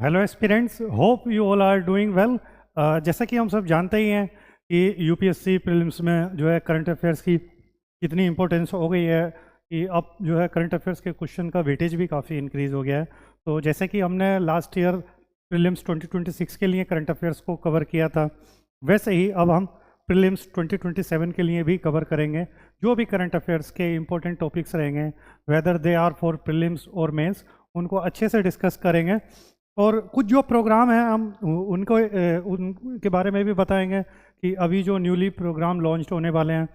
Hello aspirants, hope you all are doing well. जैसा कि हम सब जानते ही हैं कि यूपीएससी प्रीलिम्स में जो है करंट अफेयर्स की कितनी इंपॉर्टेंस हो गई है कि अब जो है करंट अफेयर्स के क्वेश्चन का वेटेज भी काफ़ी इंक्रीज़ हो गया है। तो जैसे कि हमने लास्ट ईयर प्रीलिम्स 2026 के लिए करंट अफेयर्स को कवर किया था, वैसे ही अब हम प्रीलिम्स 2027 के लिए भी कवर करेंगे। जो भी करंट अफेयर्स के इंपॉर्टेंट टॉपिक्स रहेंगे, whether they are for prelims और मेंस, उनको अच्छे से डिस्कस करेंगे। और कुछ जो प्रोग्राम हैं हम उनके बारे में भी बताएंगे कि अभी जो न्यूली प्रोग्राम लॉन्च होने वाले हैं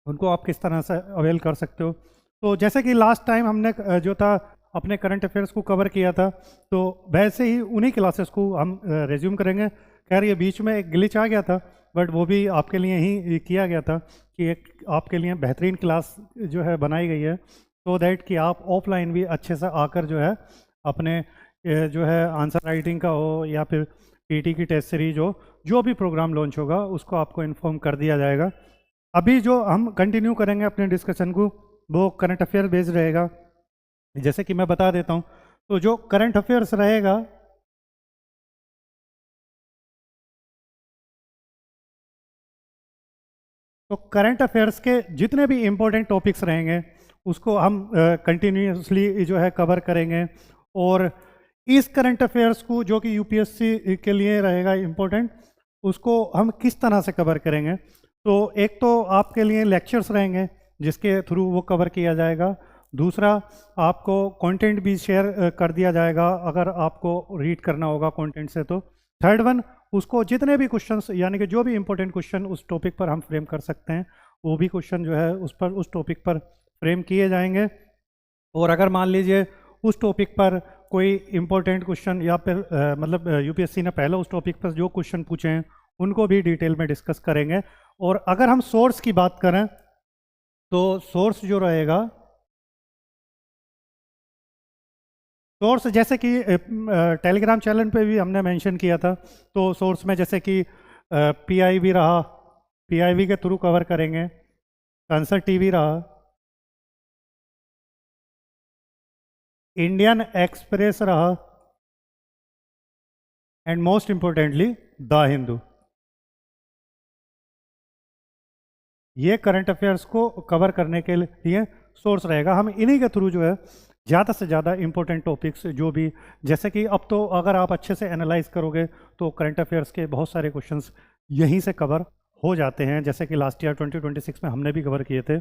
उनको आप किस तरह से अवेल कर सकते हो। तो जैसे कि लास्ट टाइम हमने जो था अपने करंट अफेयर्स को कवर किया था, तो वैसे ही उन्हीं क्लासेस को हम रिज्यूम करेंगे। खैर ये बीच में एक ग्लिच आ गया था, बट वो भी आपके लिए ही किया गया था कि एक आपके लिए बेहतरीन क्लास जो है बनाई गई है, तो दैट कि आप ऑफलाइन भी अच्छे से आकर जो है अपने जो है आंसर राइटिंग का हो या फिर पीटी की टेस्ट सीरीज हो, जो भी प्रोग्राम लॉन्च होगा उसको आपको इन्फॉर्म कर दिया जाएगा। अभी जो हम कंटिन्यू करेंगे अपने डिस्कशन को, वो करंट अफेयर बेस्ड रहेगा। जैसे कि मैं बता देता हूँ, तो जो करंट अफेयर्स रहेगा तो करंट अफेयर्स के जितने भी इम्पोर्टेंट टॉपिक्स रहेंगे उसको हम कंटिन्यूसली जो है कवर करेंगे। और इस करंट अफेयर्स को जो कि यूपीएससी के लिए रहेगा इम्पोर्टेंट, उसको हम किस तरह से कवर करेंगे। तो एक तो आपके लिए लेक्चर्स रहेंगे जिसके थ्रू वो कवर किया जाएगा। दूसरा, आपको कंटेंट भी शेयर कर दिया जाएगा अगर आपको रीड करना होगा कंटेंट से। तो थर्ड वन, उसको जितने भी क्वेश्चंस यानी कि जो भी इंपॉर्टेंट क्वेश्चन उस टॉपिक पर हम फ्रेम कर सकते हैं, वो भी क्वेश्चन जो है उस टॉपिक पर फ्रेम किए जाएंगे। और अगर मान लीजिए उस टॉपिक पर कोई इंपॉर्टेंट क्वेश्चन या फिर मतलब यूपीएससी ने पहले उस टॉपिक पर जो क्वेश्चन पूछे हैं उनको भी डिटेल में डिस्कस करेंगे। और अगर हम सोर्स की बात करें तो सोर्स जो रहेगा, सोर्स जैसे कि टेलीग्राम चैनल पे भी हमने मेंशन किया था, तो सोर्स में जैसे कि पीआईबी रहा, पीआईबी के थ्रू कवर करेंगे। आंसर टीवी रहा, इंडियन एक्सप्रेस रहा, and most importantly the Hindu. ये करंट अफेयर्स को कवर करने के लिए सोर्स रहेगा। हम इन्हीं के थ्रू जो है ज़्यादा से ज़्यादा इंपॉर्टेंट टॉपिक्स जो भी, जैसे कि अब तो अगर आप अच्छे से एनालाइज करोगे तो करंट अफेयर्स के बहुत सारे क्वेश्चंस यहीं से कवर हो जाते हैं। जैसे कि लास्ट ईयर 2026 में हमने भी कवर किए थे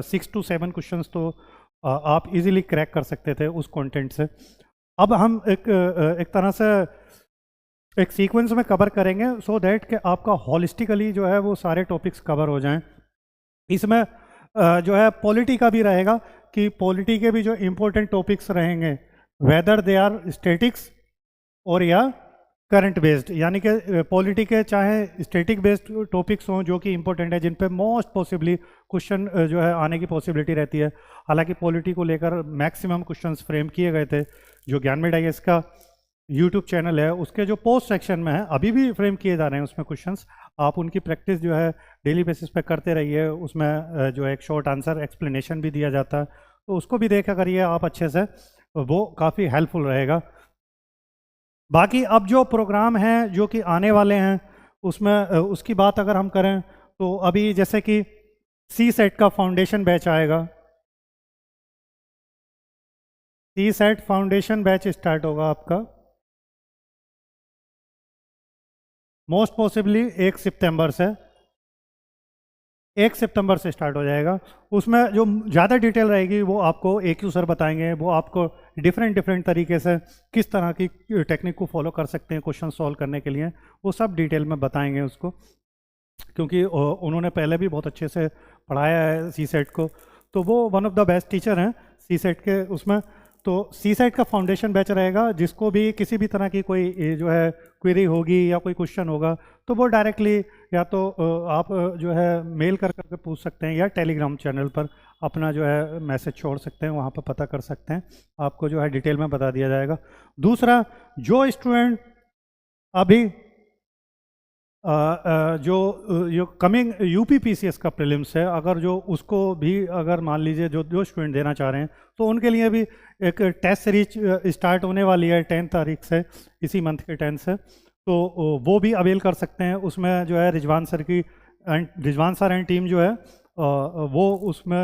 6 to 7 क्वेश्चंस, तो आप इजीली क्रैक कर सकते थे उस कंटेंट से। अब हम एक तरह से एक सीक्वेंस में कवर करेंगे सो दैट कि आपका हॉलिस्टिकली जो है वो सारे टॉपिक्स कवर हो जाएं। इसमें जो है पॉलिटी का भी रहेगा कि पॉलिटी के भी जो इम्पोर्टेंट टॉपिक्स रहेंगे, वेदर दे आर स्टैटिक्स और या करंट बेस्ड, यानी कि पॉलिटी के चाहे स्टैटिक बेस्ड टॉपिक्स हों जो कि इंपॉर्टेंट है, जिन पे मोस्ट पॉसिबली क्वेश्चन जो है आने की पॉसिबिलिटी रहती है। हालांकि पॉलिटी को लेकर मैक्सिमम क्वेश्चंस फ्रेम किए गए थे। जो ज्ञानमय डाइजेस्ट का यूट्यूब चैनल है उसके जो पोस्ट सेक्शन में है अभी भी फ्रेम किए जा रहे हैं उसमें क्वेश्चंस। आप उनकी प्रैक्टिस जो है डेली बेसिस पे करते रहिए। उसमें जो है एक शॉर्ट आंसर एक्सप्लेनेशन भी दिया जाता है, तो उसको भी देखा करिए आप अच्छे से, वो काफ़ी हेल्पफुल रहेगा। बाकी अब जो प्रोग्राम हैं जो कि आने वाले हैं उसमें उसकी बात अगर हम करें तो अभी जैसे कि सी सेट का फाउंडेशन बैच आएगा। सी सेट फाउंडेशन बैच स्टार्ट होगा आपका मोस्ट पॉसिबली 1 सितंबर से, 1 सितंबर से स्टार्ट हो जाएगा। उसमें जो ज़्यादा डिटेल रहेगी वो आपको AQ सर बताएंगे। वो आपको डिफरेंट डिफरेंट तरीके से किस तरह की टेक्निक को फॉलो कर सकते हैं क्वेश्चन सॉल्व करने के लिए, वो सब डिटेल में बताएंगे उसको, क्योंकि उन्होंने पहले भी बहुत अच्छे से पढ़ाया है सी सेट को। तो वो one of the best teacher हैं सी सेट के उसमें। तो सी सेट का फाउंडेशन बैच रहेगा, जिसको भी किसी भी तरह की कोई जो है क्वेरी होगी या कोई क्वेश्चन होगा तो वो डायरेक्टली या तो आप जो है मेल कर करके पूछ सकते हैं या टेलीग्राम चैनल पर अपना जो है मैसेज छोड़ सकते हैं, वहाँ पर पता कर सकते हैं। आपको जो है डिटेल में बता दिया जाएगा। दूसरा, जो स्टूडेंट अभी जो कमिंग यूपीपीसीएस का प्रीलिम्स है, अगर जो उसको भी अगर मान लीजिए जो जो स्टूडेंट देना चाह रहे हैं, तो उनके लिए भी एक टेस्ट सीरीज स्टार्ट होने वाली है 10 तारीख से, इसी मंथ के 10 से, तो वो भी अवेल कर सकते हैं। उसमें जो है रिजवान सर एंड टीम जो है वो उसमें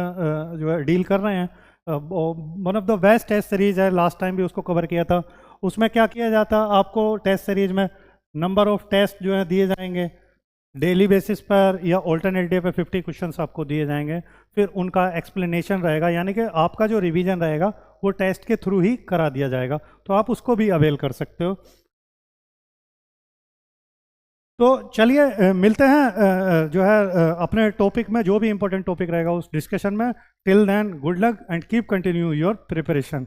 जो है डील कर रहे हैं। One of the best test series है, लास्ट टाइम भी उसको कवर किया था। उसमें क्या किया जाता, आपको टेस्ट सीरीज में नंबर ऑफ टेस्ट जो है दिए जाएंगे डेली बेसिस पर या ऑल्टरनेट डे पे 50 क्वेश्चंस आपको दिए जाएंगे, फिर उनका एक्सप्लेनेशन रहेगा, यानी कि आपका जो रिवीजन रहेगा वो टेस्ट के थ्रू ही करा दिया जाएगा, तो आप उसको भी अवेल कर सकते हो। तो चलिए मिलते हैं जो है अपने टॉपिक में, जो भी इंपॉर्टेंट टॉपिक रहेगा उस डिस्कशन में। Till then good luck and keep continue your preparation.